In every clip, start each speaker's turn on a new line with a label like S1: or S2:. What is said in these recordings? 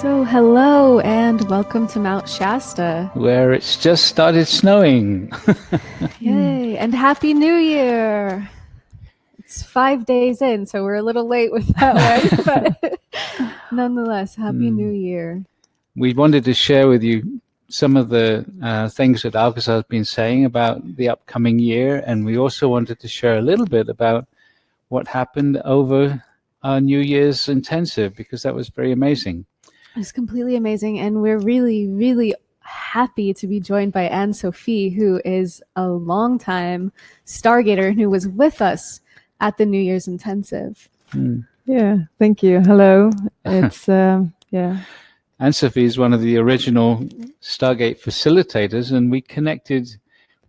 S1: So hello and welcome to Mount Shasta.
S2: Where it's just started snowing.
S1: Yay, and Happy New Year. It's 5 days in, so we're a little late with that one, but nonetheless, Happy New Year.
S2: We wanted to share with you some of the things that Alcazar has been saying about the upcoming year, and we also wanted to share a little bit about what happened over our New Year's intensive, because that was very amazing.
S1: It was completely amazing, and we're really, really happy to be joined by Ann-Sofie, who is a longtime Stargater who was with us at the New Year's intensive.
S3: Yeah, thank you. Hello. It's yeah.
S2: Ann-Sofie is one of the original Stargate facilitators, and we connected.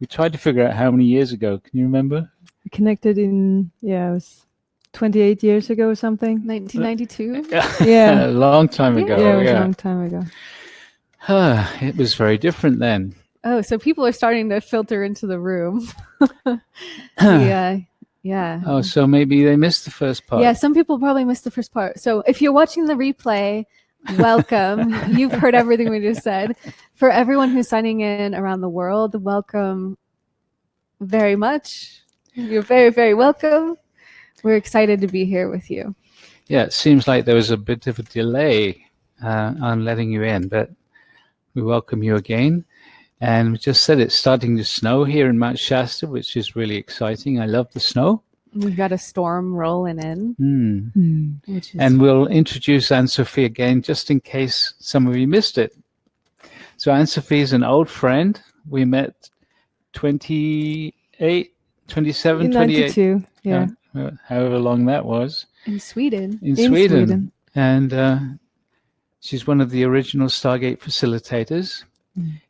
S2: We tried to figure out how many years ago. Can you remember?
S3: We connected in it was 28 years ago or something.
S1: 1992?
S3: Yeah.
S2: A long time ago.
S3: Yeah, it was a long time ago.
S2: It was very different then.
S1: Oh, so people are starting to filter into the room. Yeah.
S2: Oh, so maybe they missed the first part.
S1: Yeah, some people probably missed the first part. So if you're watching the replay, welcome. You've heard everything we just said. For everyone who's signing in around the world, welcome very much. You're very, very welcome. We're excited to be here with you.
S2: Yeah, it seems like there was a bit of a delay on letting you in, but we welcome you again. And we just said it's starting to snow here in Mount Shasta, which is really exciting. I love the snow.
S1: We've got a storm rolling in. Which is...
S2: And we'll introduce Ann-Sofie again, just in case some of you missed it. So Ann-Sofie is an old friend. We met 27, 28.
S3: 92, yeah.
S2: However long that was.
S1: In Sweden.
S2: In Sweden. And she's one of the original Stargate facilitators.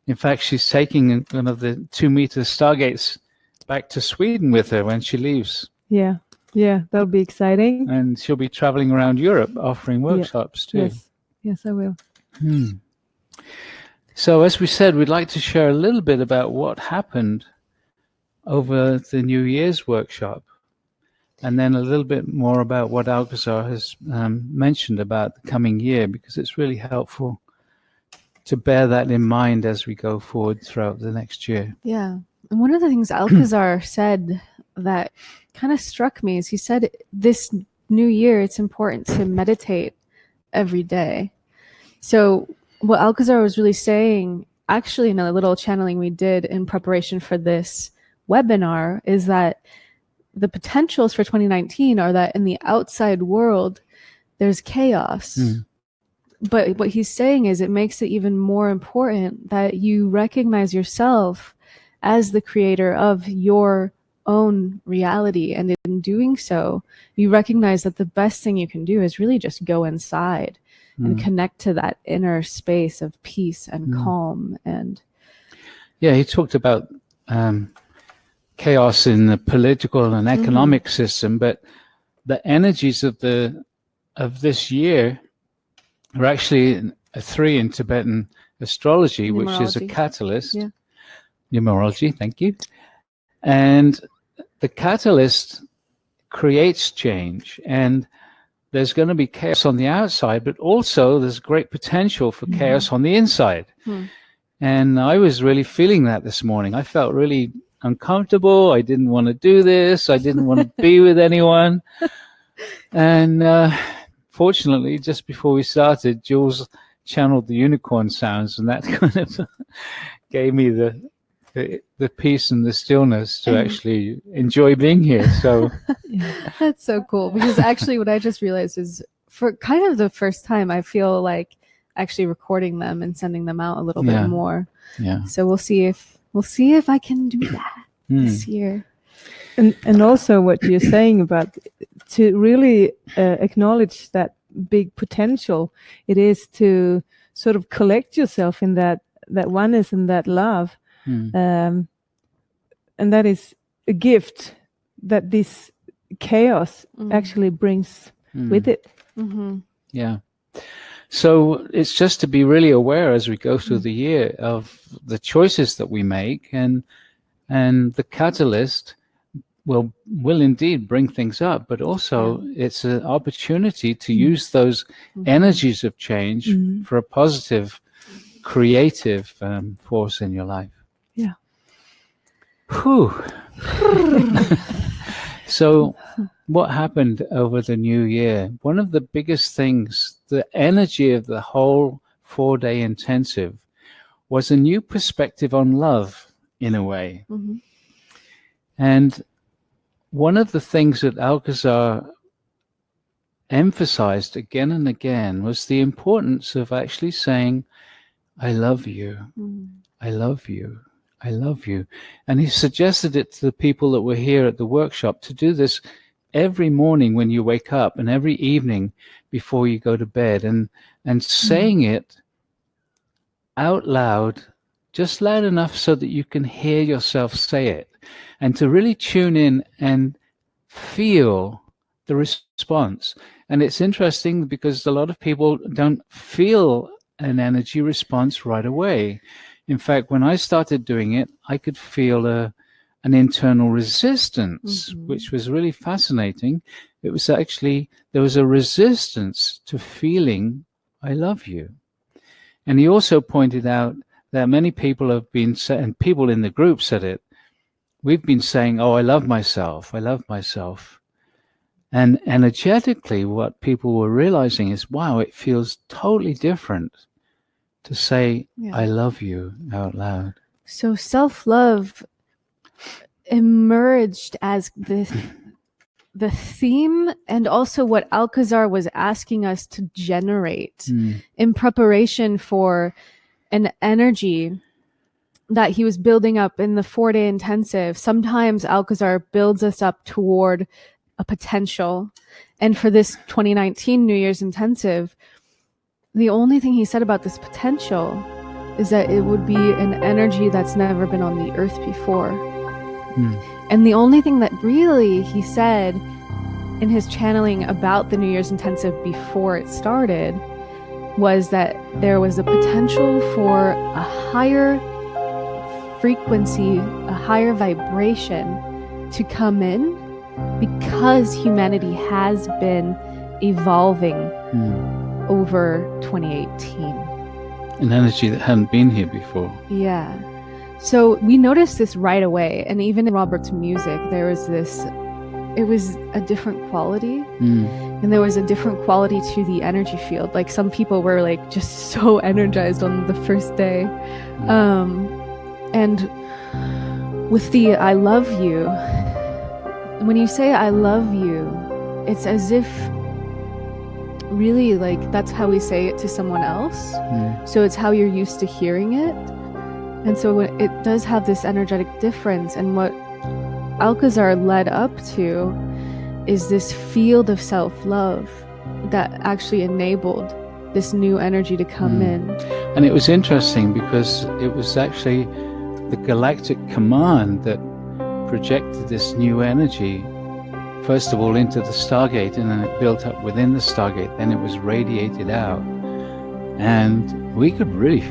S2: In fact, she's taking one of the 2-meter Stargates back to Sweden with her when she leaves.
S3: Yeah, that'll be exciting.
S2: And she'll be traveling around Europe offering workshops too.
S3: Yes, I will.
S2: So as we said, we'd like to share a little bit about what happened over the New Year's workshop, and then a little bit more about what Alcazar has mentioned about the coming year, because it's really helpful to bear that in mind as we go forward throughout the next year.
S1: Yeah. And one of the things Alcazar said that kind of struck me is he said this new year, it's important to meditate every day. So what Alcazar was really saying, actually in a little channeling we did in preparation for this webinar, is that the potentials for 2019 are that in the outside world, there's chaos. But what he's saying is it makes it even more important that you recognize yourself as the creator of your own reality. And in doing so, you recognize that the best thing you can do is really just go inside and connect to that inner space of peace and calm. And
S2: yeah, he talked about chaos in the political and economic system, but the energies of this year are actually a 3 in Tibetan astrology, which is a catalyst. Numerology, thank you. And the catalyst creates change, and there's going to be chaos on the outside, but also there's great potential for chaos on the inside. And I was really feeling that this morning. I felt really uncomfortable. I didn't want to do this. I didn't want to be with anyone. And fortunately, just before we started, Jules channeled the unicorn sounds, and that kind of gave me the peace and the stillness to actually enjoy being here. So
S1: that's so cool, because actually what I just realized is for kind of the first time, I feel like actually recording them and sending them out a little bit more. Yeah. So we'll see if I can do that this year.
S3: And also what you're saying about to really acknowledge that big potential it is to sort of collect yourself in that oneness and that love. And that is a gift that this chaos actually brings with it.
S2: Yeah. So it's just to be really aware as we go through the year of the choices that we make, and the catalyst will indeed bring things up, but also it's an opportunity to use those energies of change for a positive, creative force in your life.
S3: Yeah.
S2: Whew. So what happened over the new year? One of the biggest things, the energy of the whole 4-day intensive was a new perspective on love, in a way. And one of the things that Alcazar emphasized again and again was the importance of actually saying, I love you, I love you, I love you. And he suggested it to the people that were here at the workshop to do this every morning when you wake up and every evening before you go to bed, and saying it out loud, just loud enough so that you can hear yourself say it, and to really tune in and feel the response. And it's interesting because a lot of people don't feel an energy response right away. In fact, when I started doing it, I could feel an internal resistance, which was really fascinating. It was actually, there was a resistance to feeling I love you. And he also pointed out that many people have been saying, and people in the group said it, we've been saying, oh, I love myself, I love myself. And energetically, what people were realizing is, wow, it feels totally different to say, I love you out loud.
S1: So self-love emerged as the theme, and also what Alcazar was asking us to generate in preparation for an energy that he was building up in the 4-day intensive. Sometimes Alcazar builds us up toward a potential. And for this 2019 New Year's intensive, the only thing he said about this potential is that it would be an energy that's never been on the earth before. And the only thing that really he said in his channeling about the New Year's intensive before it started was that there was a potential for a higher frequency, a higher vibration to come in, because humanity has been evolving over 2018.
S2: An energy that hadn't been here before.
S1: Yeah. So we noticed this right away. And even in Robert's music, there was this, it was a different quality. And there was a different quality to the energy field. Like some people were like just so energized on the first day. And with the I love you, when you say I love you, it's as if really like that's how we say it to someone else. So it's how you're used to hearing it. And so it does have this energetic difference. And what Alcazar led up to is this field of self-love that actually enabled this new energy to come in.
S2: And it was interesting because it was actually the galactic command that projected this new energy, first of all into the Stargate, and then it built up within the Stargate, then it was radiated out. And we could really,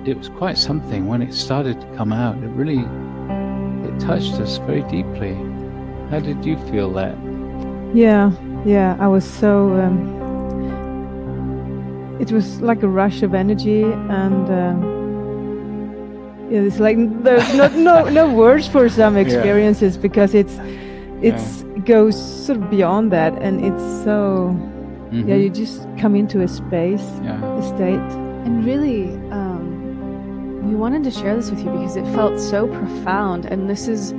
S2: it was quite something when it started to come out. It touched us very deeply. How did you feel that?
S3: Yeah, I was so, it was like a rush of energy, and it's like there's no words for some experiences, because it goes sort of beyond that, and it's so you just come into a space, a state.
S1: And really we wanted to share this with you because it felt so profound, and this is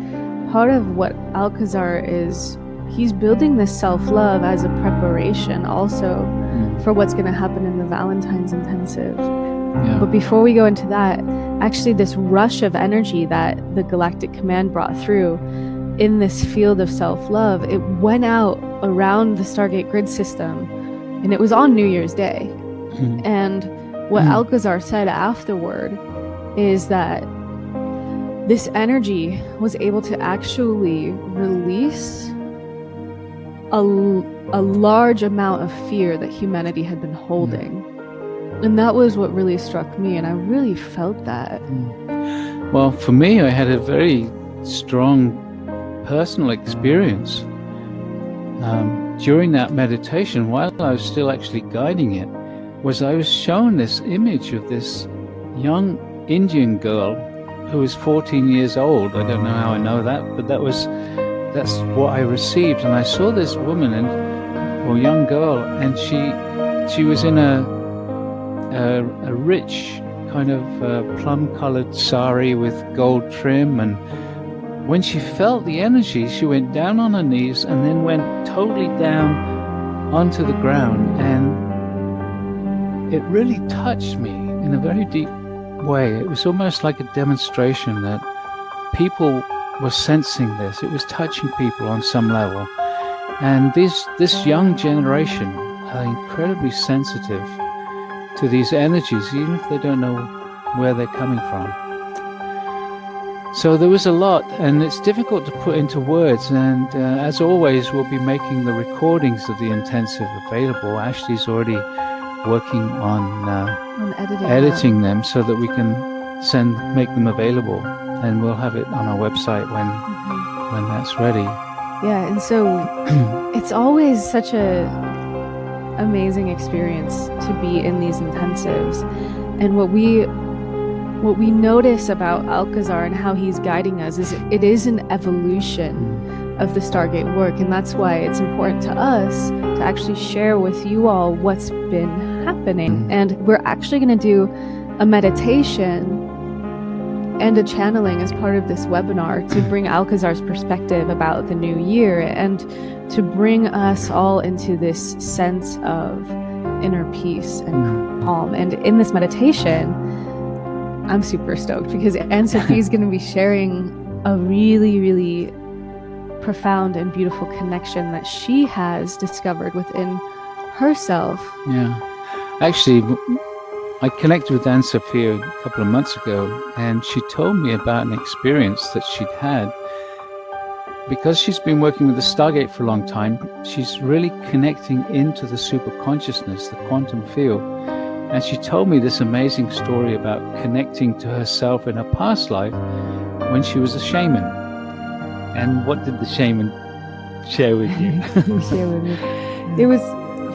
S1: part of what Alcazar is. He's building this self-love as a preparation also for what's going to happen in the Valentine's intensive. But before we go into that, actually this rush of energy that the Galactic Command brought through in this field of self-love, it went out around the Stargate grid system, and it was on New Year's Day. And what Alcazar said afterward is that this energy was able to actually release a large amount of fear that humanity had been holding. And that was what really struck me, and I really felt that.
S2: Well, for me, I had a very strong personal experience during that meditation, while I was still actually guiding it, was I was shown this image of this young Indian girl who was 14 years old. I don't know how I know that, but that's what I received. And I saw this woman or young girl, and she was in a rich kind of plum-colored sari with gold trim, and when she felt the energy, she went down on her knees and then went totally down onto the ground, and it really touched me in a very deep way. It was almost like a demonstration that people were sensing this. It was touching people on some level. And this young generation are incredibly sensitive to these energies, even if they don't know where they're coming from. So there was a lot, and it's difficult to put into words. And as always, we'll be making the recordings of the intensive available. Ashley's already working on editing them so that we can make them available, and we'll have it on our website when that's ready.
S1: Yeah, and so it's always such a amazing experience to be in these intensives. And what we notice about Alcazar and how he's guiding us is it is an evolution of the Stargate work, and that's why it's important to us to actually share with you all what's been happening. And we're actually going to do a meditation and a channeling as part of this webinar to bring Alcazar's perspective about the new year and to bring us all into this sense of inner peace and calm. And in this meditation, I'm super stoked because Ann-Sofie is going to be sharing a really, really profound and beautiful connection that she has discovered within herself.
S2: Yeah. Actually, I connected with Ann-Sofie a couple of months ago, and she told me about an experience that she'd had. Because she's been working with the Stargate for a long time, she's really connecting into the super consciousness, the quantum field. And she told me this amazing story about connecting to herself in her past life when she was a shaman. And what did the shaman share with you?
S3: It was,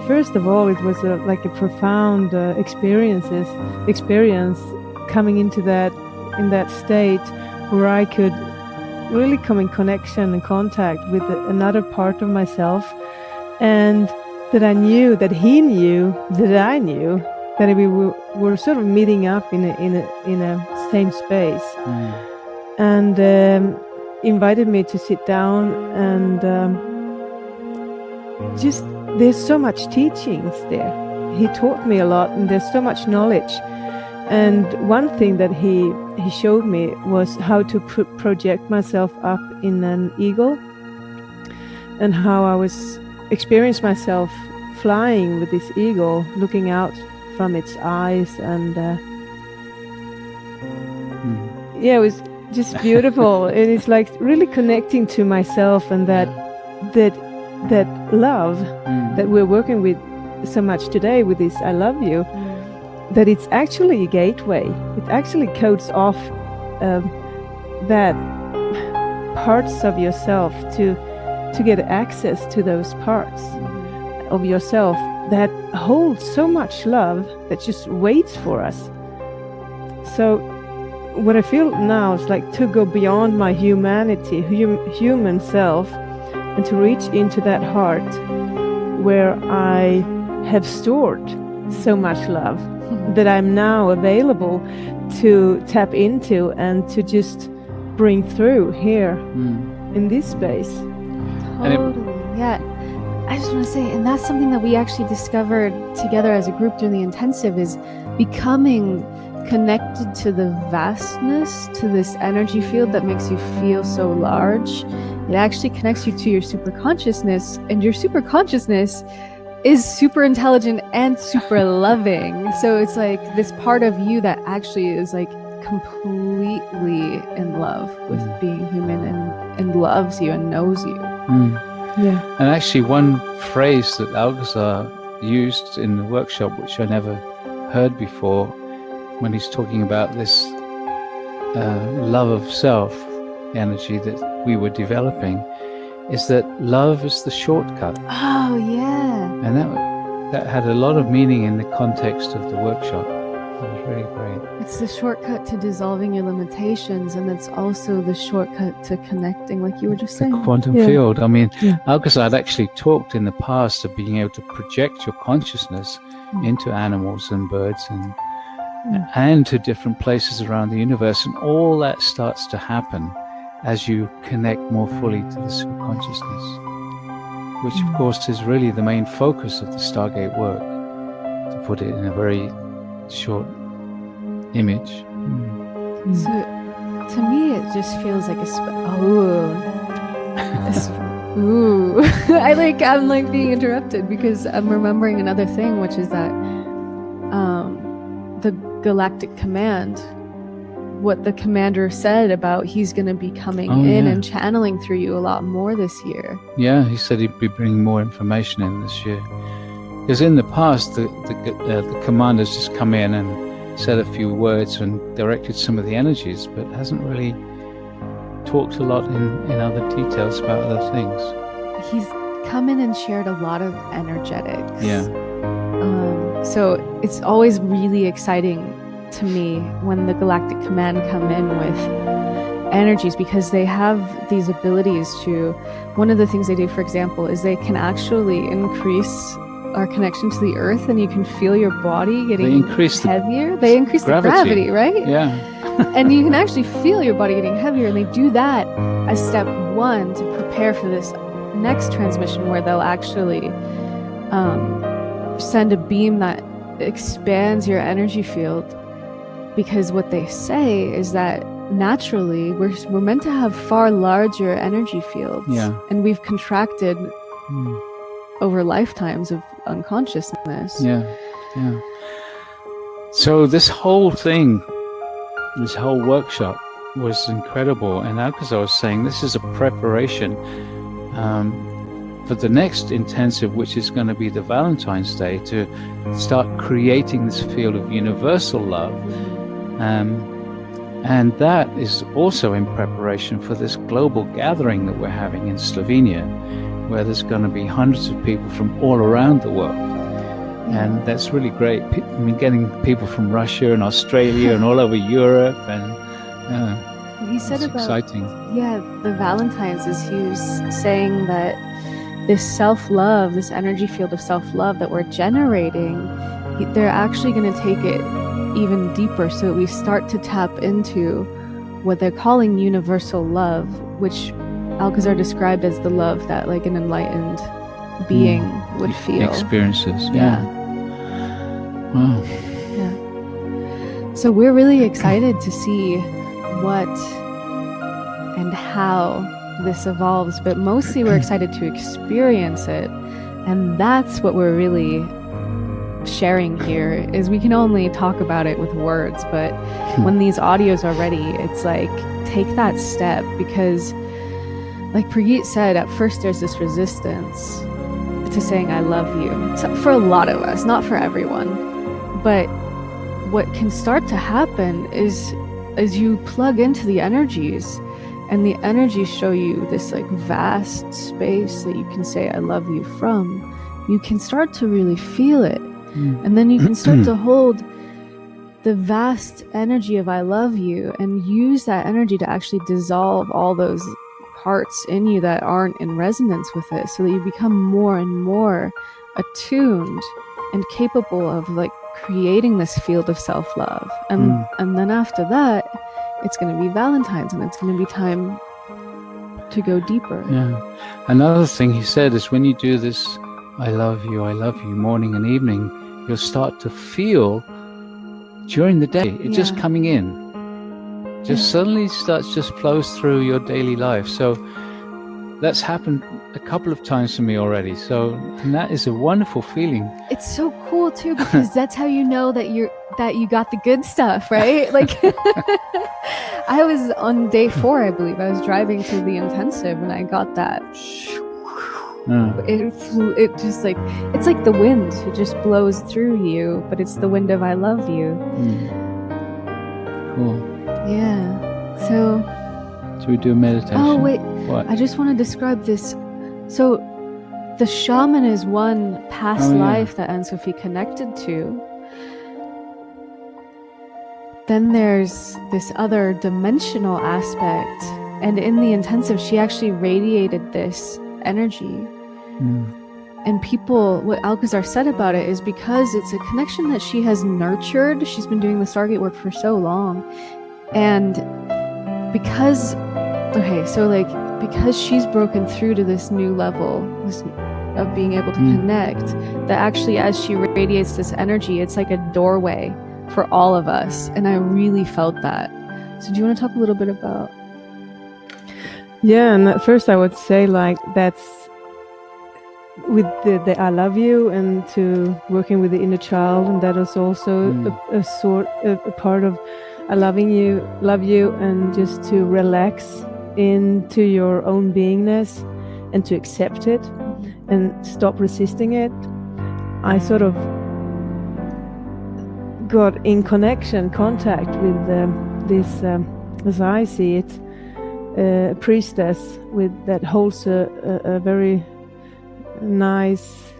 S3: first of all, it was like a profound experience coming into in that state where I could really come in connection and contact with another part of myself, and that I knew that he knew that I knew that we were sort of meeting up in a same space, and invited me to sit down, and just there's so much teachings there. He taught me a lot, and there's so much knowledge. And one thing that he showed me was how to project myself up in an eagle, and how I was experiencing myself flying with this eagle, looking out from its eyes, and yeah, it was just beautiful. And it's like really connecting to myself, and that love that we're working with so much today with this I love you, that it's actually a gateway. It actually codes off that parts of yourself to get access to those parts of yourself that hold so much love that just waits for us. So what I feel now is like to go beyond my humanity, human self, and to reach into that heart where I have stored so much love that I'm now available to tap into and to just bring through here in this space.
S1: Totally, yeah. I just want to say, and that's something that we actually discovered together as a group during the intensive, is becoming connected to the vastness, to this energy field that makes you feel so large. It actually connects you to your super consciousness, and your super consciousness is super intelligent and super loving. So it's like this part of you that actually is like completely in love with being human and loves you and knows you.
S3: Yeah.
S2: And actually one phrase that Alcazar used in the workshop, which I never heard before, when he's talking about this love of self energy that we were developing, is that love is the shortcut.
S1: Oh, yeah.
S2: And that had a lot of meaning in the context of the workshop. It was really great.
S1: It's the shortcut to dissolving your limitations, and it's also the shortcut to connecting, like you were just saying.
S2: The quantum field. I mean, Alcazar had actually talked in the past of being able to project your consciousness into animals and birds and to different places around the universe, and all that starts to happen as you connect more fully to the subconsciousness, which of course is really the main focus of the Stargate work, to put it in a very short image.
S1: So to me it just feels like I'm like being interrupted because I'm remembering another thing, which is that the Galactic Command, what the commander said about he's going to be coming in and channeling through you a lot more this year.
S2: Yeah, he said he'd be bringing more information in this year. Because in the past, the commanders just come in and said a few words and directed some of the energies, but hasn't really talked a lot in other details about other things.
S1: He's come in and shared a lot of energetics.
S2: Yeah.
S1: So it's always really exciting to me when the Galactic Command come in with energies, because they have these abilities to, one of the things they do, for example, is they can actually increase our connection to the earth, and you can feel your body getting heavier. They increase the gravity, right?
S2: Yeah.
S1: And you can actually feel your body getting heavier, and they do that as step one to prepare for this next transmission, where they'll actually send a beam that expands your energy field. Because what they say is that naturally we're meant to have far larger energy fields, and we've contracted over lifetimes of unconsciousness.
S2: Yeah. So this whole thing, this whole workshop was incredible, and Alcazar was saying this is a preparation for the next intensive, which is going to be the Valentine's Day, to start creating this field of universal love. And that is also in preparation for this global gathering that we're having in Slovenia, where there's going to be hundreds of people from all around the world. And that's really great. I mean, getting people from Russia and Australia and all over Europe, and
S1: he said about
S2: exciting.
S1: The Valentine's is he was saying that this self-love, this energy field of self-love that we're generating, they're actually going to take it even deeper, so that we start to tap into what they're calling universal love, which Alcazar described as the love that like an enlightened being would feel.
S2: Experiences. Yeah. Wow.
S1: Yeah. So we're really excited to see what and how this evolves, but mostly we're excited to experience it. And that's what we're really sharing here, is we can only talk about it with words, but when these audios are ready, it's like, take that step, because like Prageet said, at first there's this resistance to saying I love you. So for a lot of us, not for everyone. But what can start to happen is as you plug into the energies, and the energies show you this like vast space that you can say I love you from, you can start to really feel it. And then you can start to hold the vast energy of I love you and use that energy to actually dissolve all those parts in you that aren't in resonance with it, so that you become more and more attuned and capable of like creating this field of self-love. And then after that, it's going to be Valentine's, and it's going to be time to go deeper.
S2: Yeah. Another thing he said is, when you do this I love you morning and evening, you'll start to feel during the day it just coming in, just suddenly just flows through your daily life. So that's happened a couple of times for me already. So, and that is a wonderful feeling.
S1: It's so cool too, because that's how you know that you got the good stuff, right? Like I was on day 4, I believe. I was driving to the intensive and I got that. It just like, it's like the wind. It just blows through you, but it's the wind of I love you.
S2: Cool.
S1: Yeah. So
S2: Should we do a meditation?
S1: Oh, wait.
S2: What?
S1: I just want to describe this. So, the shaman is one past life that Ann-Sofie connected to. Then there's this other dimensional aspect. And in the intensive, she actually radiated this energy. And people, what Alcazar said about it is because it's a connection that she has nurtured. She's been doing the Stargate work for so long. And because, because she's broken through to this new level of being able to connect, that actually as she radiates this energy, it's like a doorway for all of us. And I really felt that. So do you want to talk a little bit about?
S3: Yeah, and at first I would say like that's with the I love you and to working with the inner child, and that is also a part of I love you, and just to relax into your own beingness and to accept it and stop resisting it. I sort of got in contact with this, as I see it, a priestess that holds a very nice,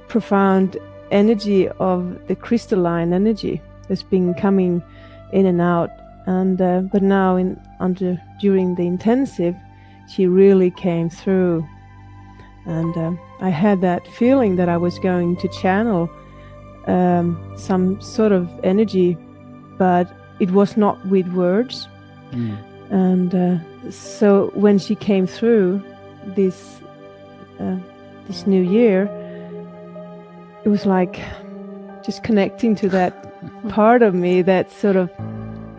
S3: profound energy of the crystalline energy that's been coming in and out, and but now during the intensive, she really came through, and I had that feeling that I was going to channel some sort of energy, but it was not with words. And so when she came through this new year, it was like just connecting to that part of me that sort of,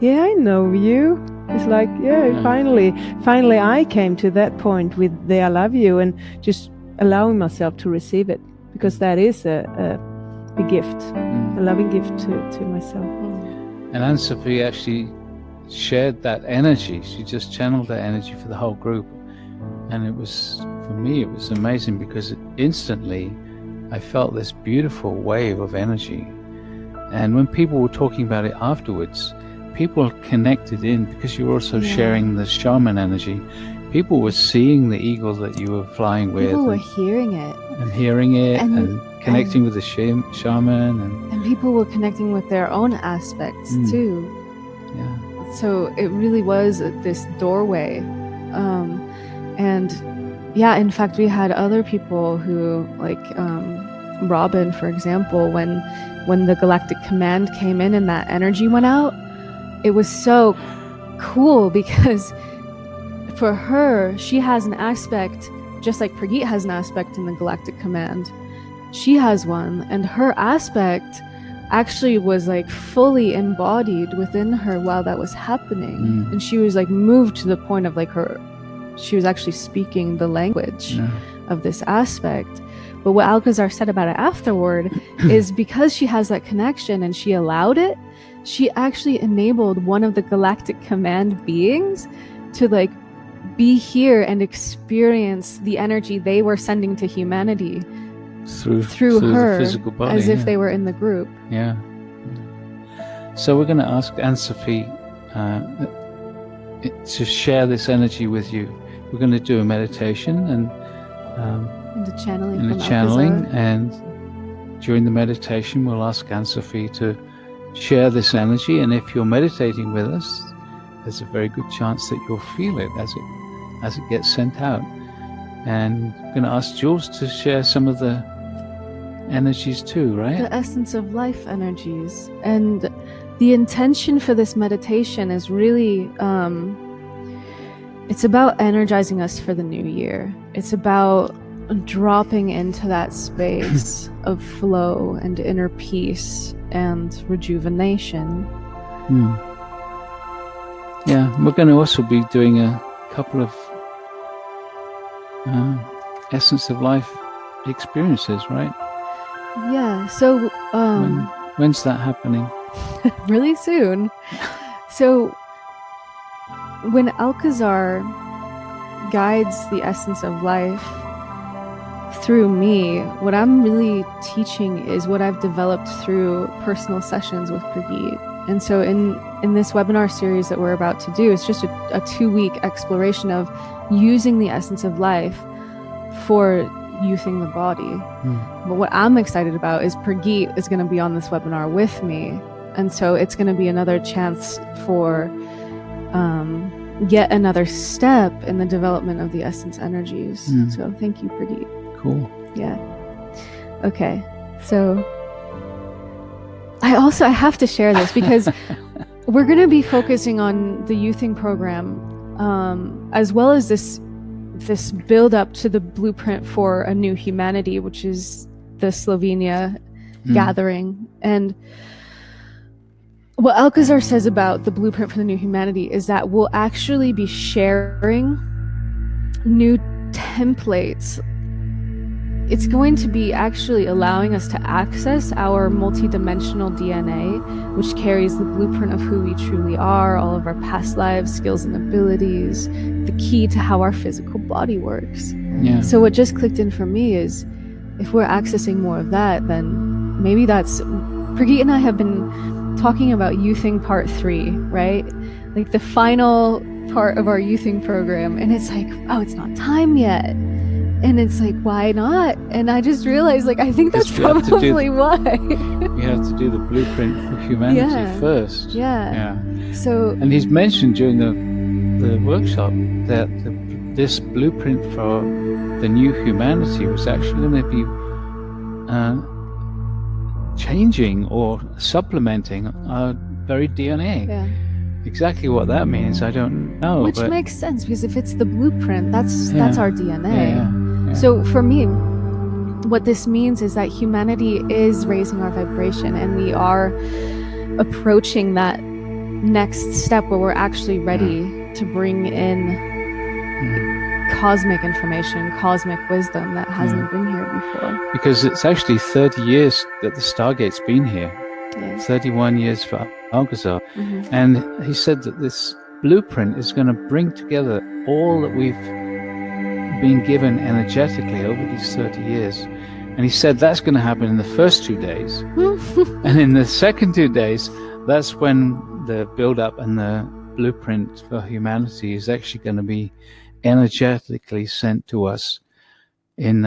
S3: yeah, I know you. It's like, yeah, finally I came to that point with the I love you, and just allowing myself to receive it, because that is a gift, a loving gift to myself.
S2: And Ann-Sofie actually shared that energy. She just channeled that energy for the whole group. And it was, for me, it was amazing, because instantly I felt this beautiful wave of energy. And when people were talking about it afterwards, people connected in, because you were also sharing the shaman energy. People were seeing the eagle that you were flying with.
S1: People were hearing it.
S2: And connecting with the shaman.
S1: And people were connecting with their own aspects too.
S2: Yeah.
S1: So it really was this doorway. And yeah, in fact, we had other people who, like Robin, for example, when the Galactic Command came in and that energy went out, it was so cool, because for her, she has an aspect, just like Prageet has an aspect in the Galactic Command. She has one, and her aspect actually was like fully embodied within her while that was happening. And she was like moved to the point of like she was actually speaking the language of this aspect. But what Alcazar said about it afterward is because she has that connection and she allowed it, she actually enabled one of the Galactic Command beings to like be here and experience the energy they were sending to humanity through her,
S2: the physical body,
S1: as if they were in the group.
S2: Yeah. So we're going to ask Ann-Sofie to share this energy with you. We're going to do a meditation and
S1: the channeling.
S2: And during the meditation, we'll ask Ann-Sofie to share this energy. And if you're meditating with us, there's a very good chance that you'll feel it as it gets sent out. And I'm going to ask Jules to share some of the energies too, right?
S1: The essence of life energies. And the intention for this meditation is really, it's about energizing us for the new year. It's about dropping into that space of flow and inner peace and rejuvenation.
S2: Yeah, we're going to also be doing a couple of essence of life experiences, right?
S1: Yeah, so
S2: when's that happening?
S1: Really soon. So when Alcazar guides the essence of life through me, what I'm really teaching is what I've developed through personal sessions with Prageet. And so in this webinar series that we're about to do, it's just a 2-week exploration of using the essence of life for youthing the body. But what I'm excited about is Prageet is going to be on this webinar with me. And so it's going to be another chance for yet another step in the development of the essence energies. So thank you, Prageet.
S2: Cool.
S1: Yeah. Okay. So I have to share this because we're going to be focusing on the youthing program, as well as this build up to the blueprint for a new humanity, which is the Slovenia gathering. And what Alcazar says about the blueprint for the new humanity is that we'll actually be sharing new templates. It's going to be actually allowing us to access our multidimensional DNA, which carries the blueprint of who we truly are, all of our past lives, skills and abilities, the key to how our physical body works.
S2: Yeah.
S1: So what just clicked in for me is, if we're accessing more of that, then maybe that's... Prageet and I have been talking about youthing part 3, right? Like the final part of our youthing program. And it's like, oh, it's not time yet. And it's like, why not? And I just realized, like, I think that's probably why.
S2: You have to do the blueprint for humanity first.
S1: Yeah. So,
S2: and he's mentioned during the workshop that this blueprint for the new humanity was actually going to be changing or supplementing our very DNA.
S1: Yeah.
S2: Exactly what that means, I don't know.
S1: Which makes sense, because if it's the blueprint, that's our DNA.
S2: Yeah.
S1: So for me, what this means is that humanity is raising our vibration, and we are approaching that next step where we're actually ready to bring in cosmic information, cosmic wisdom that hasn't been here before.
S2: Because it's actually 30 years that the Stargate's been here. 31 years for Alcazar. And he said that this blueprint is going to bring together all that we've been given energetically over these 30 years. And he said that's going to happen in the first 2 days. And in the second 2 days, that's when the build-up and the blueprint for humanity is actually going to be energetically sent to us in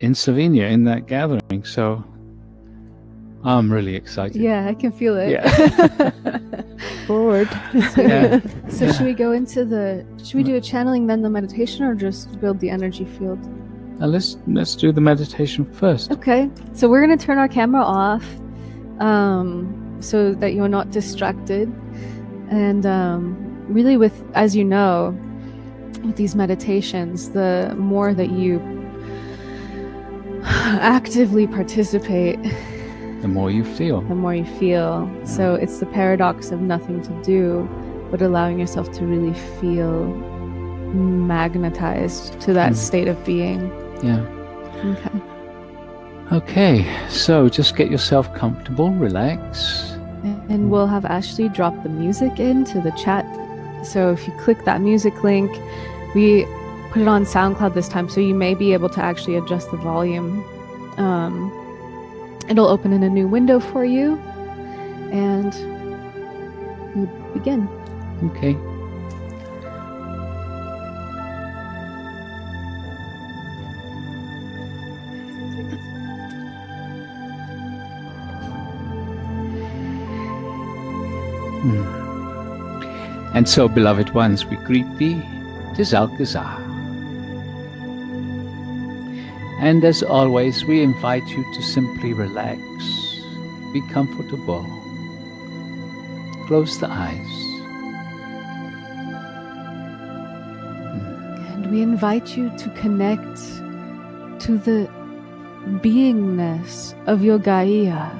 S2: Slovenia, in that gathering. So I'm really excited.
S1: Yeah, I can feel it.
S2: Yeah.
S3: Forward.
S1: So should we go into should we do a channeling, then the meditation, or just build the energy field?
S2: Let's do the meditation first.
S1: Okay. So we're going to turn our camera off, so that you're not distracted. And really, as you know, with these meditations, the more that you actively participate,
S2: the more you feel.
S1: So it's the paradox of nothing to do, but allowing yourself to really feel magnetized to that state of being.
S2: Yeah. Okay. So just get yourself comfortable, relax.
S1: And we'll have Ashley drop the music into the chat. So if you click that music link, we put it on SoundCloud this time, so you may be able to actually adjust the volume. It'll open in a new window for you, and we'll begin.
S2: Okay. And so, beloved ones, we greet thee, 'tis Alcazar. And as always, we invite you to simply relax, be comfortable, close the eyes.
S1: And we invite you to connect to the beingness of your Gaia.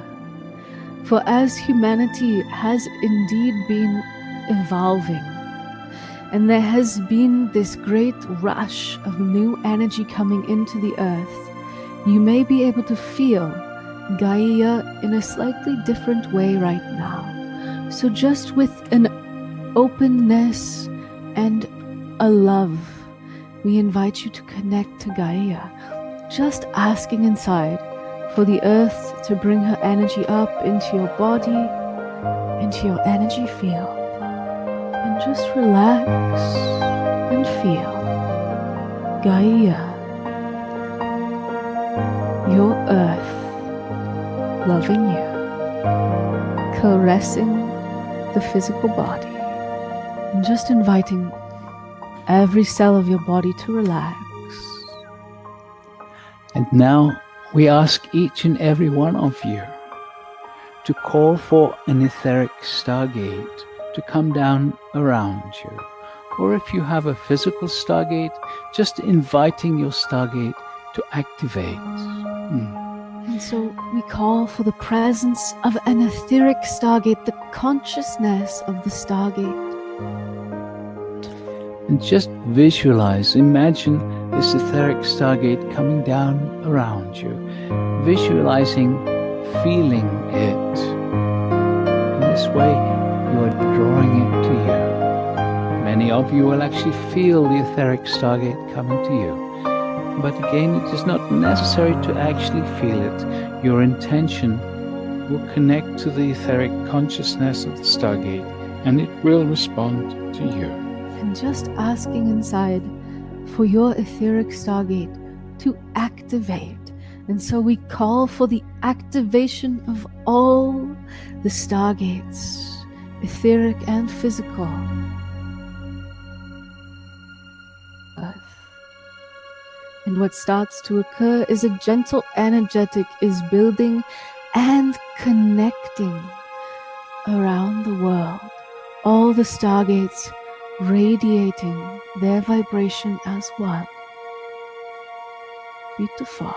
S1: For as humanity has indeed been evolving, and there has been this great rush of new energy coming into the earth, you may be able to feel Gaia in a slightly different way right now. So just with an openness and a love, we invite you to connect to Gaia, just asking inside for the earth to bring her energy up into your body into your energy field and just relax and feel Gaia, your earth, loving you, caressing the physical body, and just inviting every cell of your body to relax.
S2: And now we ask each and every one of you to call for an etheric stargate to come down around you. Or if you have a physical stargate, just inviting your stargate to activate.
S1: And so we call for the presence of an etheric stargate, the consciousness of the stargate.
S2: And just visualize, imagine this etheric stargate coming down around you, visualizing, feeling it. In this way, you are drawing it to you. Many of you will actually feel the etheric stargate coming to you. But again, it is not necessary to actually feel it. Your intention will connect to the etheric consciousness of the stargate, and it will respond to you.
S1: And just asking inside for your etheric stargate to activate. And so we call for the activation of all the stargates, etheric and physical. And what starts to occur is a gentle energetic is building and connecting around the world. All the stargates radiating their vibration as one. Beautiful.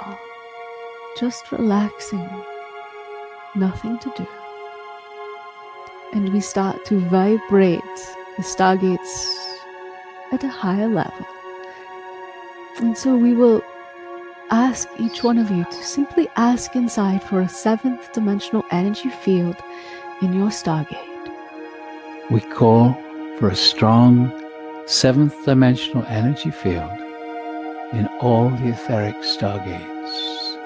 S1: Just relaxing. Nothing to do. And we start to vibrate the stargates at a higher level. And so we will ask each one of you to simply ask inside for a seventh dimensional energy field in your stargate.
S2: We call for a strong seventh dimensional energy field in all the etheric stargates,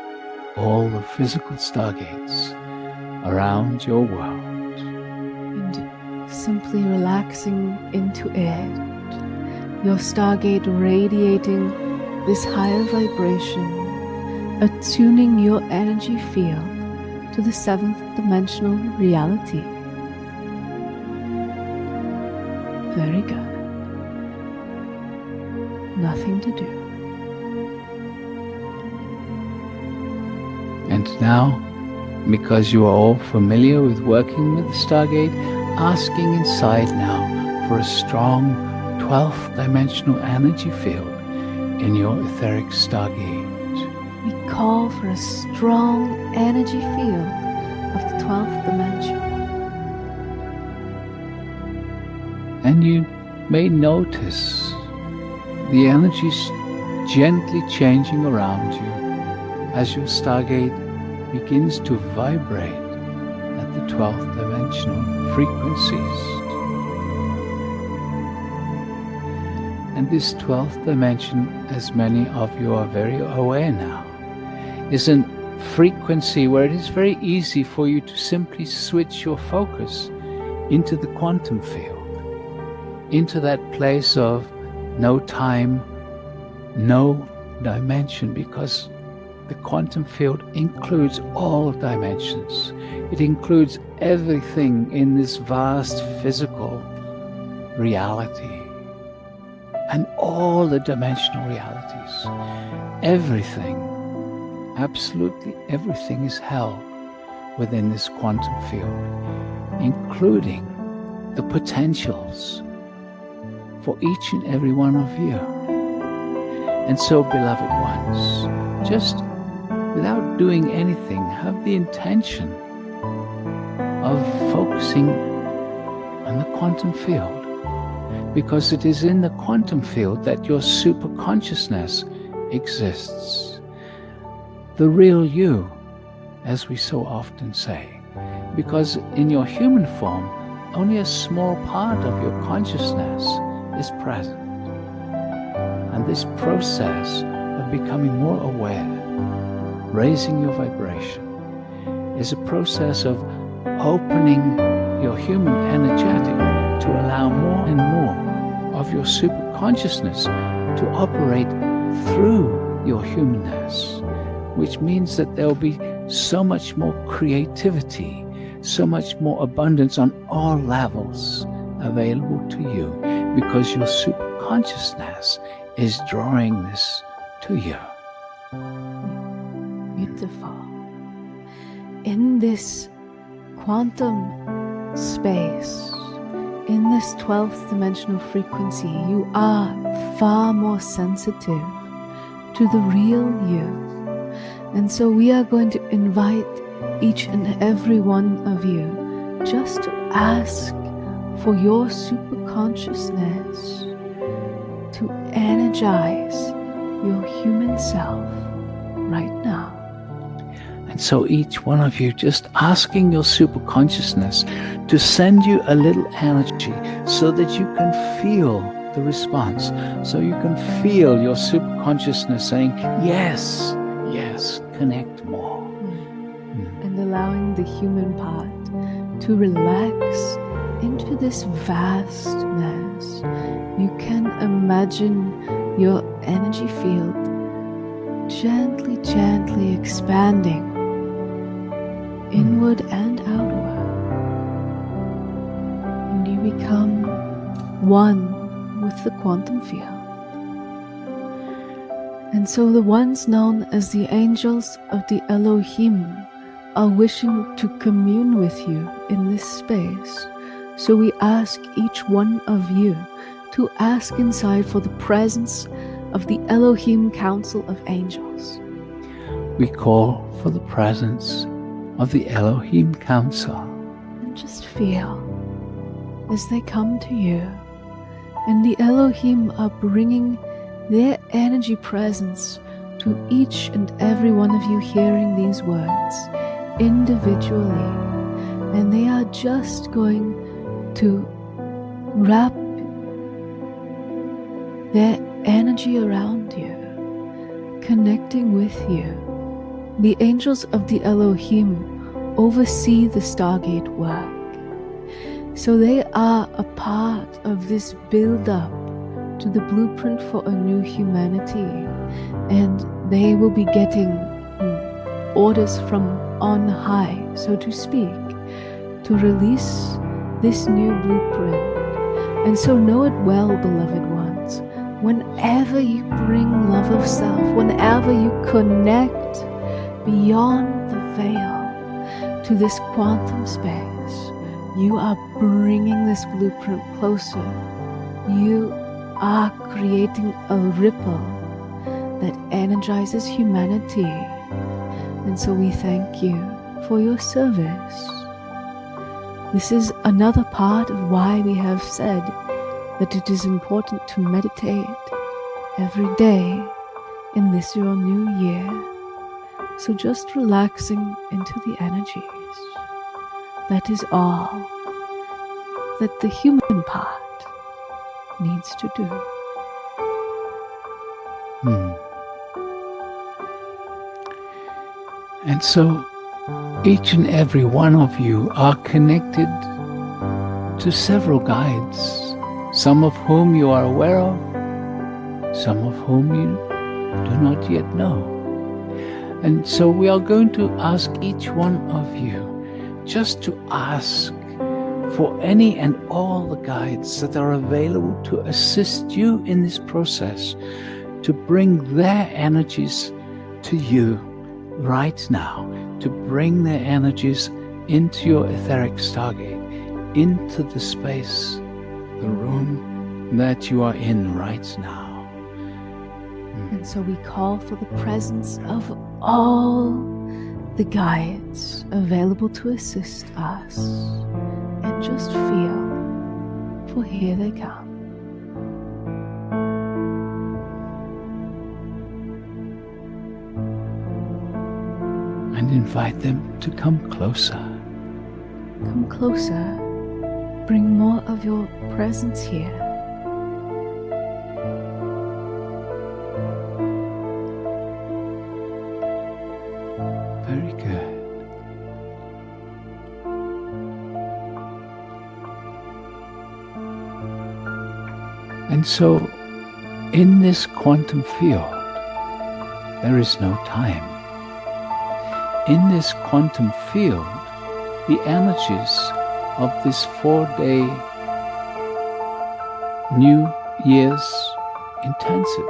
S2: all the physical stargates around your world.
S1: And simply relaxing into it, your stargate radiating this higher vibration, attuning your energy field to the seventh dimensional reality. Very good. Nothing to do.
S2: And now, because you are all familiar with working with the Stargate, asking inside now for a strong 12th dimensional energy field in your etheric Stargate.
S1: We call for a strong energy field of the 12th dimension.
S2: And you may notice the energies gently changing around you as your Stargate begins to vibrate at the 12th dimensional frequencies. And this 12th dimension, as many of you are very aware now, is a frequency where it is very easy for you to simply switch your focus into the quantum field, into that place of no time, no dimension, because the quantum field includes all dimensions. It includes everything in this vast physical reality and all the dimensional realities. Everything, absolutely everything is held within this quantum field, including the potentials for each and every one of you. And so, beloved ones, just without doing anything, have the intention of focusing on the quantum field, because it is in the quantum field that your super consciousness exists. The real you, as we so often say, because in your human form, only a small part of your consciousness is present. And this process of becoming more aware, raising your vibration, is a process of opening your human energetic to allow more and more of your super consciousness to operate through your humanness, which means that there'll be so much more creativity, so much more abundance on all levels available to you, because your super consciousness is drawing this to you.
S1: Beautiful. In this quantum space, in this 12th dimensional frequency, you are far more sensitive to the real you. And so we are going to invite each and every one of you just to ask for your super consciousness to energize your human self right now.
S2: And so each one of you just asking your super consciousness to send you a little energy so that you can feel the response, so you can feel your super consciousness saying, yes, yes, connect more.
S1: And allowing the human part to relax into this vastness. You can imagine your energy field gently, gently expanding inward and outward. And you become one with the quantum field. And so the ones known as the angels of the Elohim are wishing to commune with you in this space. So we ask each one of you to ask inside for the presence of the Elohim Council of Angels.
S2: We call for the presence of the Elohim Council.
S1: And just feel as they come to you. And the Elohim are bringing their energy presence to each and every one of you hearing these words individually. And they are just going to wrap their energy around you, connecting with you. The angels of the Elohim oversee the Stargate work. So they are a part of this build-up to the blueprint for a new humanity. And they will be getting orders from on high, so to speak, to release this new blueprint. And so know it well, beloved ones, whenever you bring love of self, whenever you connect beyond the veil to this quantum space, you are bringing this blueprint closer. You are creating a ripple that energizes humanity. And so we thank you for your service. This is another part of why we have said that it is important to meditate every day in this your new year. So just relaxing into the energies. That is all that the human part needs to do.
S2: And so each and every one of you are connected to several guides, some of whom you are aware of, some of whom you do not yet know. And so we are going to ask each one of you just to ask for any and all the guides that are available to assist you in this process, to bring their energies to you right now, to bring their energies into your etheric stargate, into the space, the room that you are in right now.
S1: And so we call for the presence of all the guides available to assist us. And just feel, for here they come.
S2: And invite them to come closer.
S1: Come closer. Bring more of your presence here.
S2: Very good. And so, in this quantum field, there is no time. In this quantum field, the energies of this 4-day New Year's intensive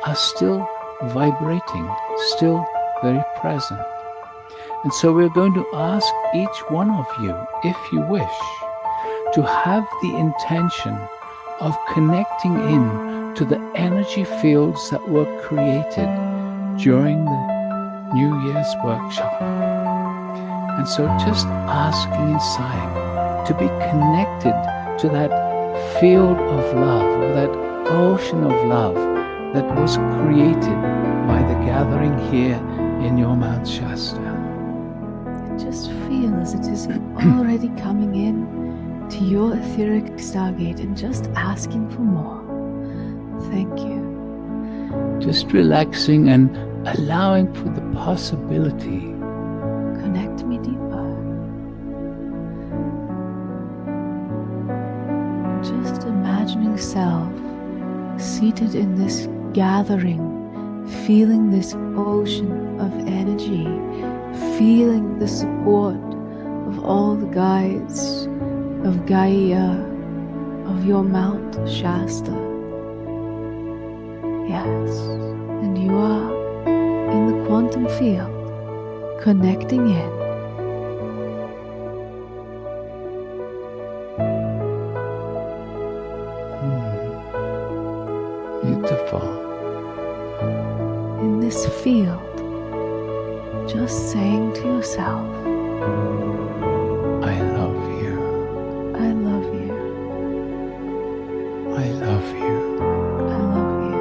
S2: are still vibrating, still very present. And so we're going to ask each one of you, if you wish, to have the intention of connecting in to the energy fields that were created during the New Year's workshop. And so just asking inside to be connected to that field of love, or that ocean of love that was created by the gathering here in your Mount Shasta.
S1: Just feel as it is already coming in to your etheric stargate and just asking for more. Thank you.
S2: Just relaxing and allowing for the possibility.
S1: Connect me deeper. Just imagining self seated in this gathering, feeling this ocean of energy, feeling the support of all the guides, of Gaia, of your Mount Shasta. Yes, and you are in the quantum field, connecting in.
S2: Beautiful.
S1: In this field, just saying to yourself,
S2: I love you.
S1: I love you.
S2: I love you.
S1: I love you.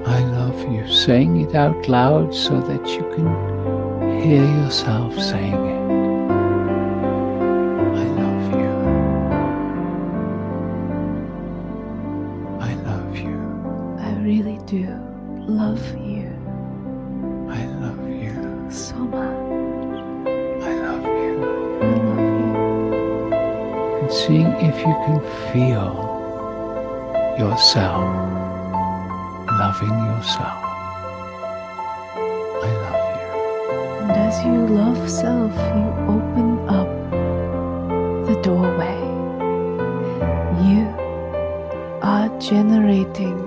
S2: I love you. Saying it out loud so that you can hear yourself saying it. I love you. I love you.
S1: I really do love you
S2: I love you.
S1: so much.
S2: I love you.
S1: I love you.
S2: And seeing if you can feel yourself loving yourself. I love you.
S1: And as you love self, you open up the doorway. You are generating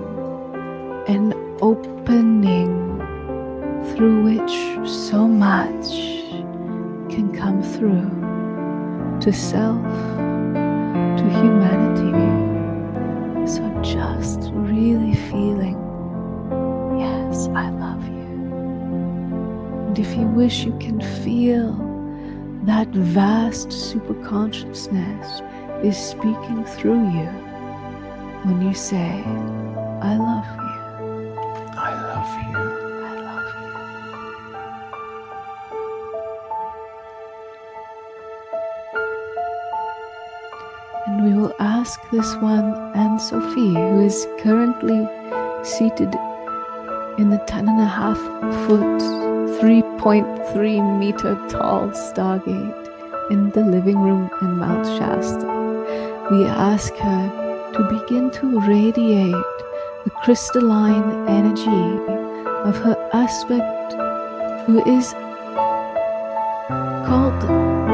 S1: an opening through which so much can come through to self, to humanity. So just really feeling, yes, I love you. And if you wish, you can feel that vast superconsciousness is speaking through you when you say, I love you.
S2: I love you.
S1: I love you. And we will ask this one, Ann-Sofie, who is currently seated in the 10.5 foot, 3.3 meter tall Stargate in the living room in Mount Shasta. We ask her to begin to radiate the crystalline energy of her aspect, who is called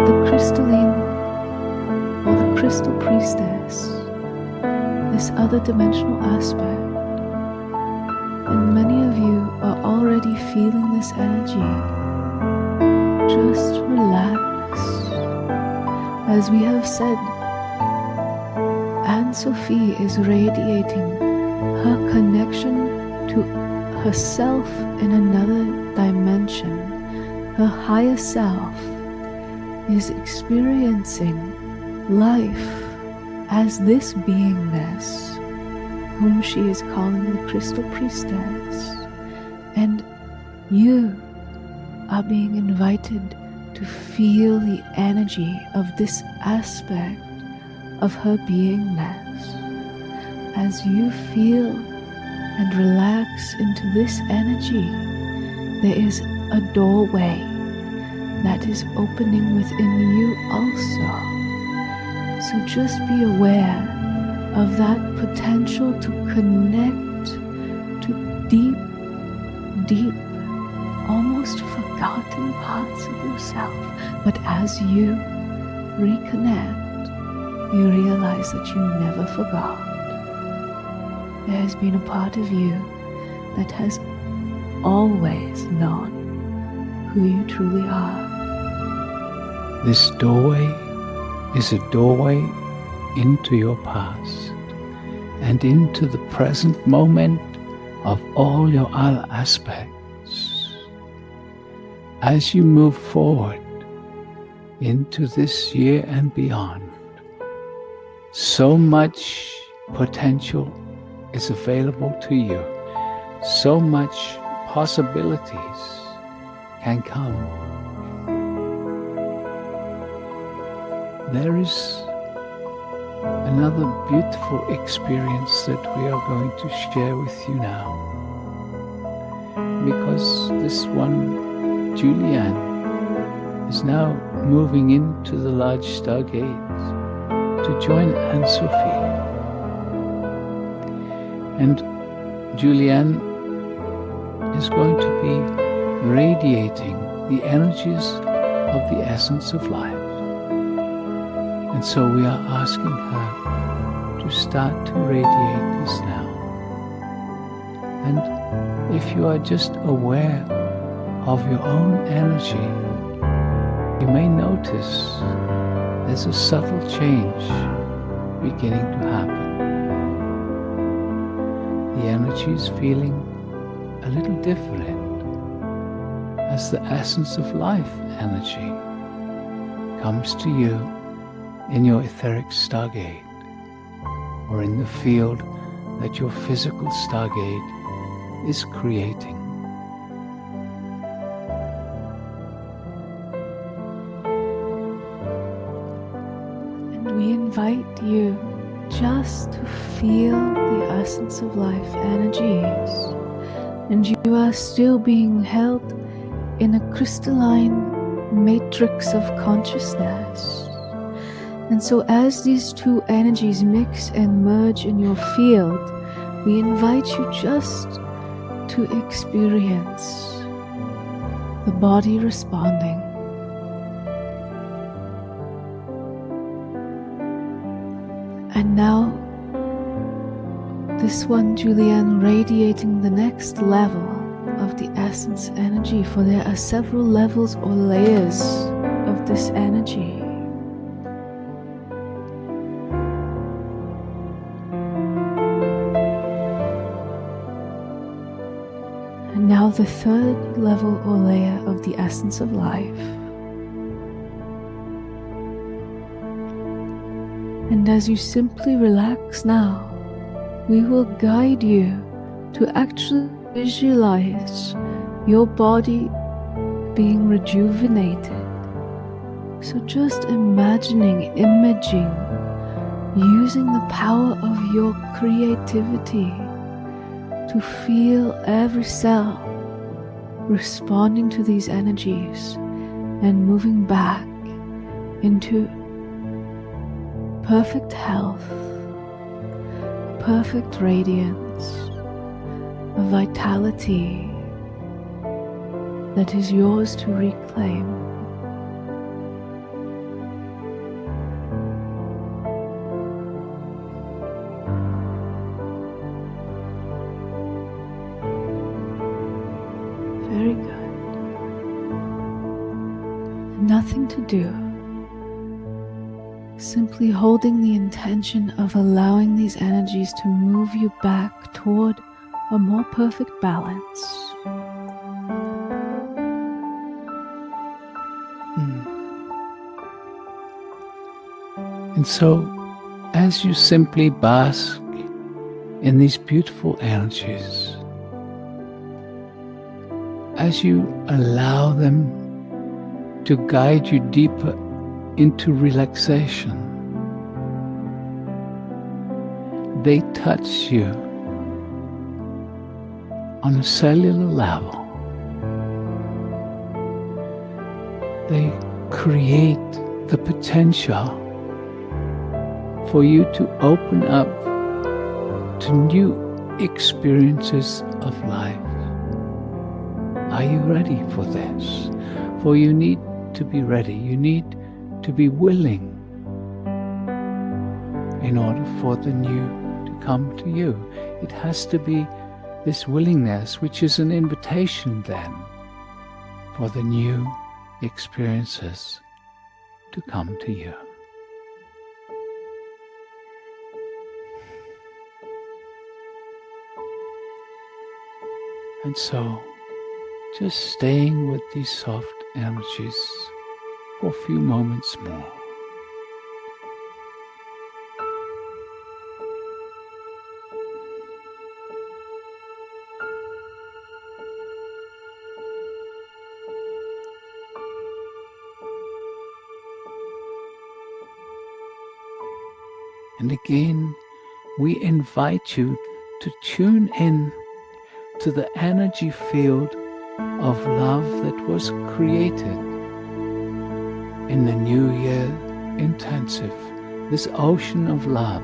S1: the crystalline or the crystal priestess, this other dimensional aspect. And many of you are already feeling this energy. Just relax. As we have said, Ann-Sofie is radiating her connection to herself in another dimension. Her higher self is experiencing life as this beingness, whom she is calling the Crystal Priestess. And you are being invited to feel the energy of this aspect of her beingness. As you feel and relax into this energy, there is a doorway that is opening within you also. So just be aware of that potential to connect to deep, deep, almost forgotten parts of yourself. But as you reconnect, you realize that you never forgot. There has been a part of you that has always known who you truly are.
S2: This doorway is a doorway into your past and into the present moment of all your other aspects. As you move forward into this year and beyond, so much potential is available to you. So much possibilities can come. There is another beautiful experience that we are going to share with you now. Because this one, Julieane, is now moving into the large Stargate to join Ann-Sofie. And Julieane is going to be radiating the energies of the essence of life. And so we are asking her to start to radiate this now. And if you are just aware of your own energy, you may notice there's a subtle change beginning to happen. The energy is feeling a little different as the essence of life energy comes to you in your etheric Stargate, or in the field that your physical Stargate is creating.
S1: And we invite you just to feel the essence of life energies. And you are still being held in a crystalline matrix of consciousness. And so as these two energies mix and merge in your field, we invite you just to experience the body responding. And now, this one, Julieane, radiating the next level of the essence energy, for there are several levels or layers of this energy. And now the third level or layer of the essence of life. And as you simply relax now, we will guide you to actually visualize your body being rejuvenated. So just imaging, using the power of your creativity to feel every cell responding to these energies and moving back into perfect health, perfect radiance, a vitality that is yours to reclaim. Very good. Nothing to do. Simply holding the intention of allowing these energies to move you back toward a more perfect balance.
S2: And so, as you simply bask in these beautiful energies, as you allow them to guide you deeper into relaxation, they touch you on a cellular level. They create the potential for you to open up to new experiences of life. Are you ready for this? For you need to be ready. You need to be willing in order for the new to come to you. It has to be this willingness, which is an invitation then for the new experiences to come to you. And so, just staying with these soft energies for a few moments more. And again, we invite you to tune in to the energy field of love that was created in the New Year Intensive, this ocean of love,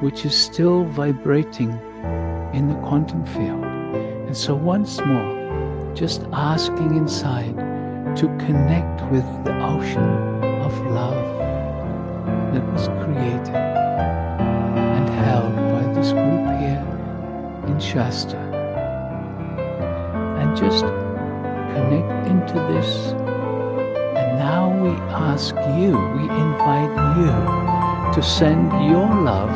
S2: which is still vibrating in the quantum field. And so once more, just asking inside to connect with the ocean of love that was created and held by this group here in Shasta. And just connect into this. And now we ask you, we invite you to send your love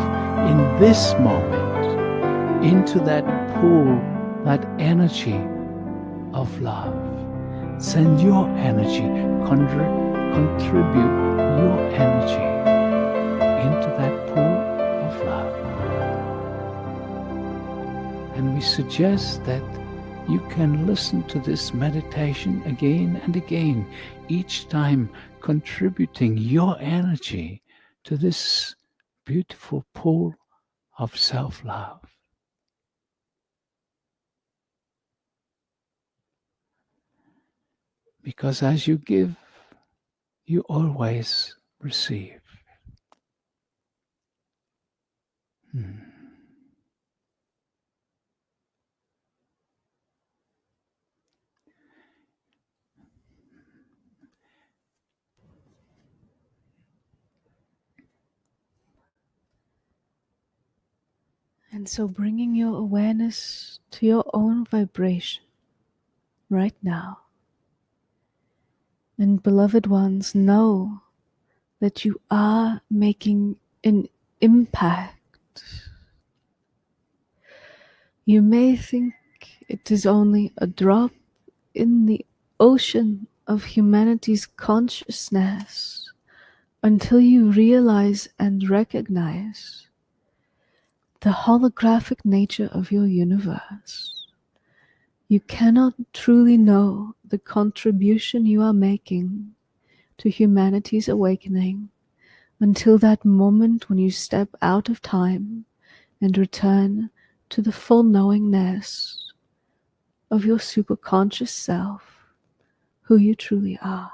S2: in this moment into that pool, that energy of love. Send your energy, contribute your energy into that pool of love. And we suggest that you can listen to this meditation again and again, each time contributing your energy to this beautiful pool of self-love. Because as you give, you always receive.
S1: And so bringing your awareness to your own vibration right now. And beloved ones, know that you are making an impact. You may think it is only a drop in the ocean of humanity's consciousness until you realize and recognize the holographic nature of your universe. You cannot truly know the contribution you are making to humanity's awakening until that moment when you step out of time and return to the full knowingness of your superconscious self, who you truly are.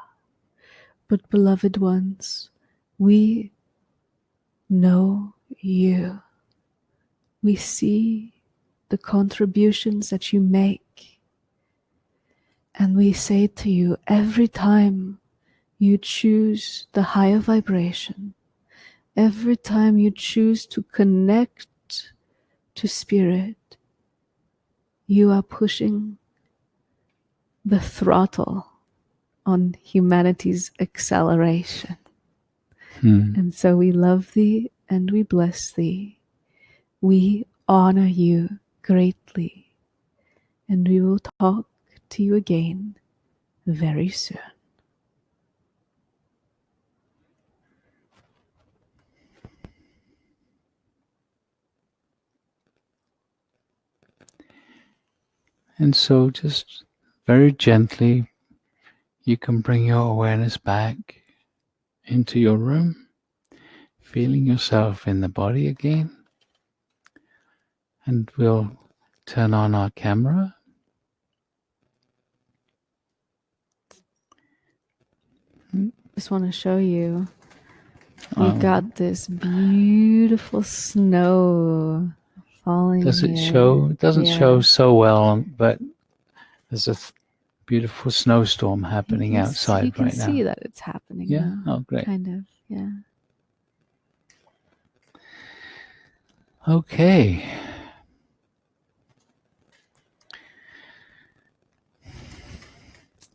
S1: But beloved ones, we know you. We see the contributions that you make. And we say to you, every time you choose the higher vibration, every time you choose to connect to spirit, you are pushing the throttle on humanity's acceleration. And so we love thee and we bless thee. We honor you greatly. And we will talk to you again very soon.
S2: And so just very gently, you can bring your awareness back into your room, feeling yourself in the body again. And we'll turn on our camera.
S1: Just want to show you We've got this beautiful snow falling.
S2: Does it
S1: here.
S2: show? It doesn't show so well, but there's a beautiful snowstorm happening outside
S1: you can
S2: right now.
S1: see that it's happening.
S2: Yeah.
S1: Now.
S2: Oh, great.
S1: Kind of. Yeah.
S2: Okay.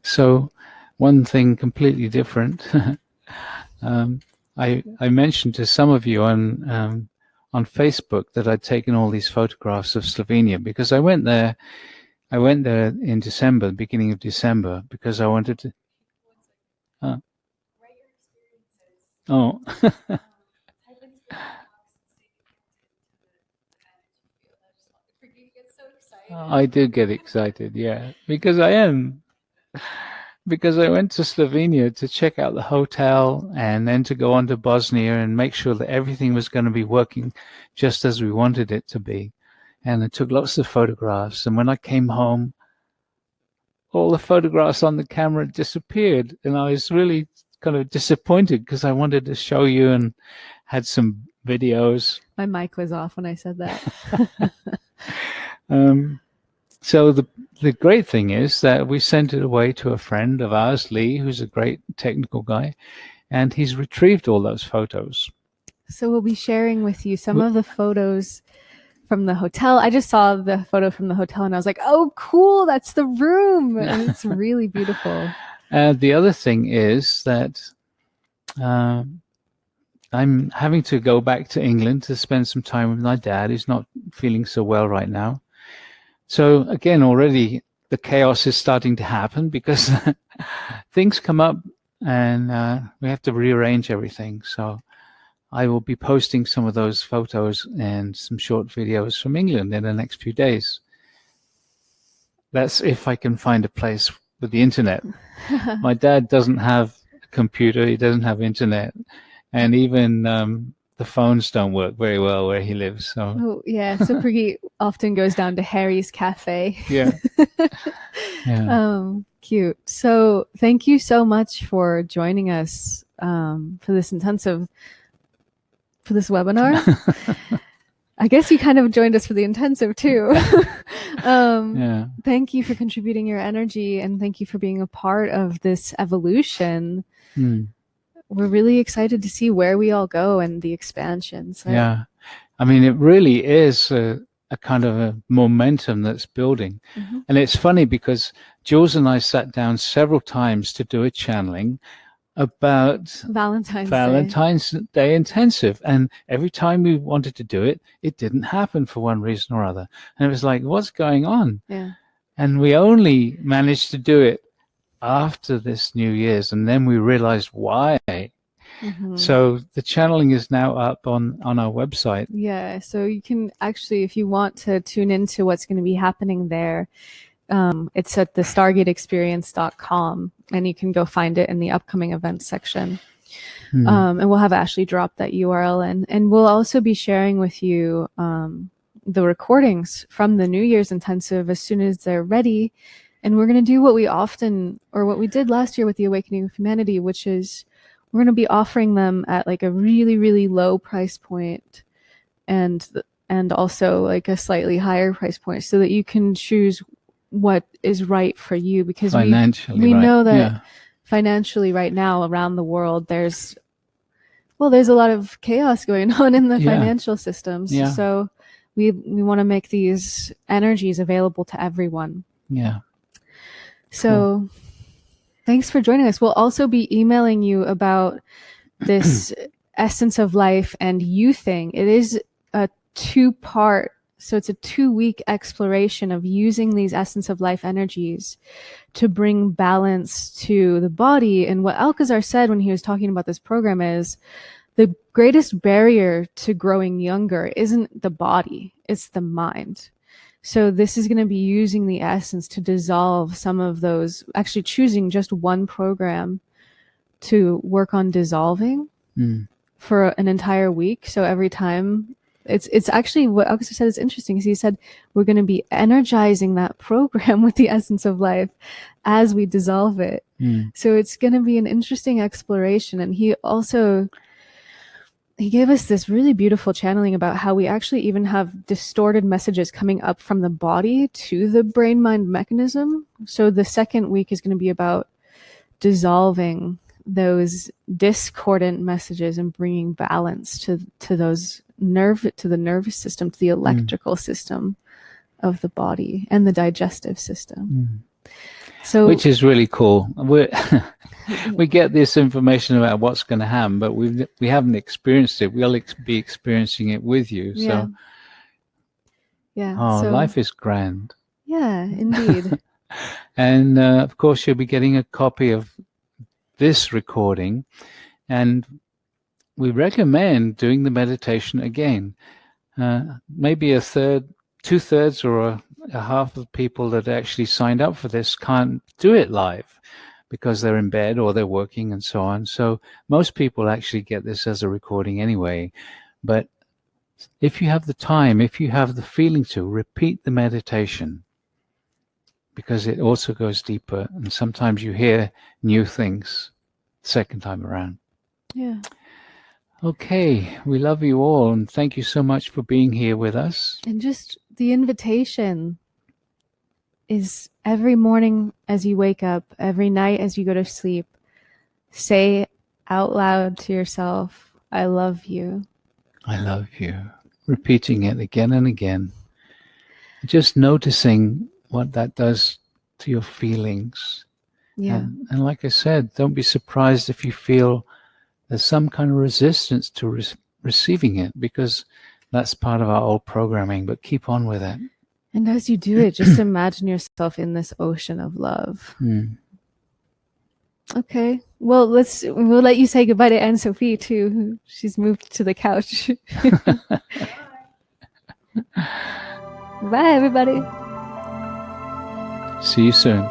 S2: So, one thing completely different. I mentioned to some of you on Facebook that I'd taken all these photographs of Slovenia because I went there in December, beginning of December, because I wanted to. Oh. I do get excited, yeah, because I am. Because I went to Slovenia to check out the hotel and then to go on to Bosnia and make sure that everything was going to be working just as we wanted it to be. And I took lots of photographs. And when I came home, all the photographs on the camera disappeared. And I was really kind of disappointed because I wanted to show you and had some videos.
S1: My mic was off when I said that.
S2: So the great thing is that we sent it away to a friend of ours, Lee, who's a great technical guy, and he's retrieved all those photos.
S1: So we'll be sharing with you some of the photos from the hotel. I just saw the photo from the hotel and I was like, oh, cool, that's the room. And it's really beautiful.
S2: The other thing is that I'm having to go back to England to spend some time with my dad, who's not feeling so well right now. So again, already the chaos is starting to happen because things come up and we have to rearrange everything. So I will be posting some of those photos and some short videos from England in the next few days. That's if I can find a place with the internet. My dad doesn't have a computer. He doesn't have internet. And even the phones don't work very well where he lives. So
S1: oh yeah, so Prageet often goes down to Harry's Cafe.
S2: Yeah. Yeah.
S1: Cute. So thank you so much for joining us for this webinar. I guess you kind of joined us for the intensive too.
S2: Yeah.
S1: Thank you for contributing your energy and thank you for being a part of this evolution. We're really excited to see where we all go and the expansion. So.
S2: Yeah. I mean, it really is a kind of a momentum that's building. Mm-hmm. And it's funny because Jules and I sat down several times to do a channeling about Valentine's Day intensive. And every time we wanted to do it, it didn't happen for one reason or other. And it was like, what's going on?
S1: Yeah.
S2: And we only managed to do it after this New Year's, and then we realized why. Mm-hmm. So the channeling is now up on our website.
S1: Yeah, so you can actually, if you want to tune into what's going to be happening there, it's at the stargateexperience.com, and you can go find it in the upcoming events section. And we'll have Ashley drop that URL in. And we'll also be sharing with you the recordings from the New Year's intensive as soon as they're ready. And we're going to do what we did last year with the Awakening of Humanity, which is we're going to be offering them at like a really, really low price point and also like a slightly higher price point so that you can choose what is right for you, because we know that financially right now around the world there's a lot of chaos going on in the financial systems. Yeah. So we want to make these energies available to everyone.
S2: Yeah.
S1: So thanks for joining us. We'll also be emailing you about this Essence of Life and You thing. It is a 2-part, so it's a 2-week exploration of using these Essence of Life energies to bring balance to the body. And what Alcazar said when he was talking about this program is the greatest barrier to growing younger isn't the body, it's the mind. So this is going to be using the essence to dissolve some of those, actually choosing just one program to work on dissolving for an entire week. So every time, it's actually what Alcazar said is interesting, because he said we're going to be energizing that program with the essence of life as we dissolve it. So it's going to be an interesting exploration. And he also he gave us this really beautiful channeling about how we actually even have distorted messages coming up from the body to the brain mind mechanism. So the second week is going to be about dissolving those discordant messages and bringing balance to the nervous system, to the electrical system of the body and the digestive system. So,
S2: which is really cool. We get this information about what's going to happen, but we haven't experienced it. We'll be experiencing it with you. So,
S1: so,
S2: life is grand.
S1: Yeah, indeed.
S2: And of course, you'll be getting a copy of this recording, and we recommend doing the meditation again. Maybe 2/3 or a half of people that actually signed up for this can't do it live because they're in bed or they're working and so on. So most people actually get this as a recording anyway. But if you have the time, if you have the feeling to, repeat the meditation, because it also goes deeper, and sometimes you hear new things the second time around.
S1: Yeah.
S2: Okay, we love you all, and thank you so much for being here with us.
S1: And just the invitation is every morning as you wake up, every night as you go to sleep, say out loud to yourself, I love you.
S2: I love you. Repeating it again and again. Just noticing what that does to your feelings.
S1: Yeah.
S2: And like I said, don't be surprised if you feel there's some kind of resistance to receiving it, because that's part of our old programming, but keep on with it.
S1: And as you do it, just imagine yourself in this ocean of love. Okay. Well, we'll let you say goodbye to Ann-Sofie too. She's moved to the couch. Bye, everybody.
S2: See you soon.